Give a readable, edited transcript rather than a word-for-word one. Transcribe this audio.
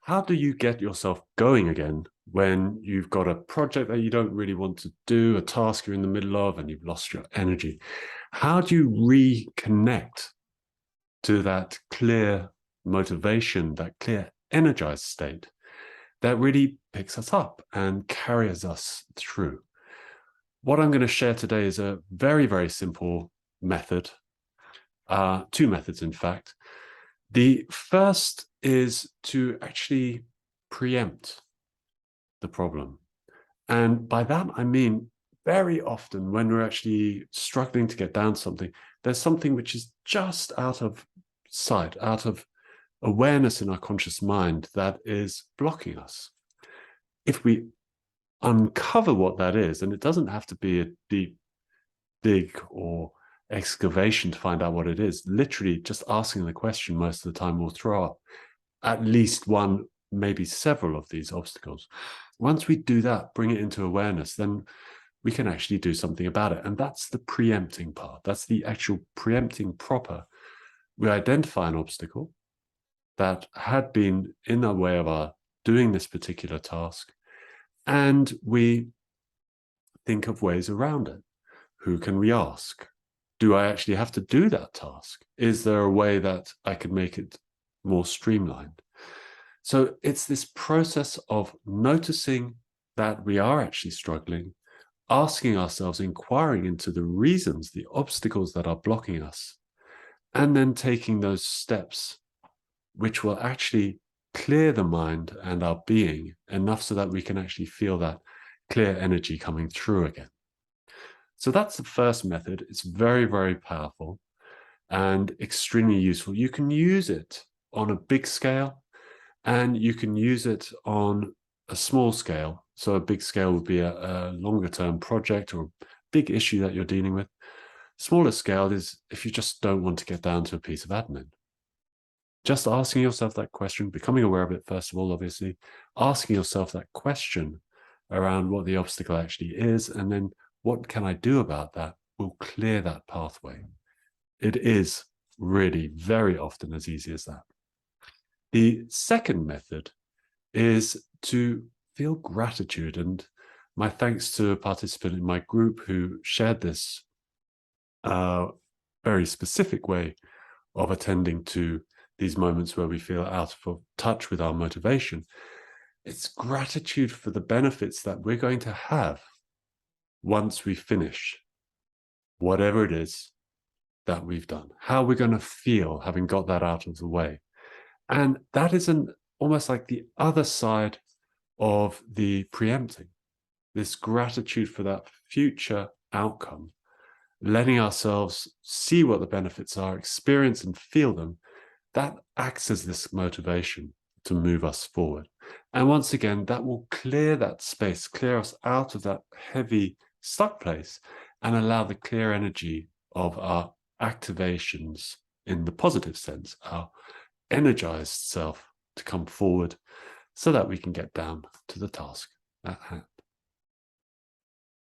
How do you get yourself going again when you've got a project that you don't really want to do, a task you're in the middle of, and you've lost your energy? How do you reconnect to that clear motivation, that clear energized state that really picks us up and carries us through? What I'm going to share today is a very, very simple method, two methods, in fact. The first is to actually preempt the problem. And by that, I mean, very often when we're actually struggling to get down something, there's something which is just out of sight, out of awareness in our conscious mind that is blocking us. If we uncover what that is, and it doesn't have to be a deep dig or excavation to find out what it is, literally just asking the question most of the time will throw up at least one, maybe several of these obstacles. Once we do that, bring it into awareness, then we can actually do something about it. And that's the preempting part. That's the actual preempting proper. We identify an obstacle that had been in the way of our doing this particular task, and we think of ways around it. Who can we ask? Do I actually have to do that task? Is there a way that I can make it more streamlined? So it's this process of noticing that we are actually struggling, asking ourselves, inquiring into the reasons, the obstacles that are blocking us, and then taking those steps which will actually clear the mind and our being enough so that we can actually feel that clear energy coming through again. So that's the first method. It's very, very powerful and extremely useful. You can use it on a big scale and you can use it on a small scale. So a big scale would be a longer term project or a big issue that you're dealing with. Smaller scale is if you just don't want to get down to a piece of admin. Just asking yourself that question, becoming aware of it, first of all, obviously, asking yourself that question around what the obstacle actually is, and then what can I do about that will clear that pathway. It is really very often as easy as that. The second method is to feel gratitude. And my thanks to a participant in my group who shared this very specific way of attending to these moments where we feel out of touch with our motivation. It's gratitude for the benefits that we're going to have once we finish whatever it is that we've done, how we're going to feel having got that out of the way. And that is almost like the other side of the preempting, this gratitude for that future outcome, letting ourselves see what the benefits are, experience and feel them. That acts as this motivation to move us forward. And once again, that will clear that space, clear us out of that heavy stuck place and allow the clear energy of our activations in the positive sense, our energized self to come forward so that we can get down to the task at hand.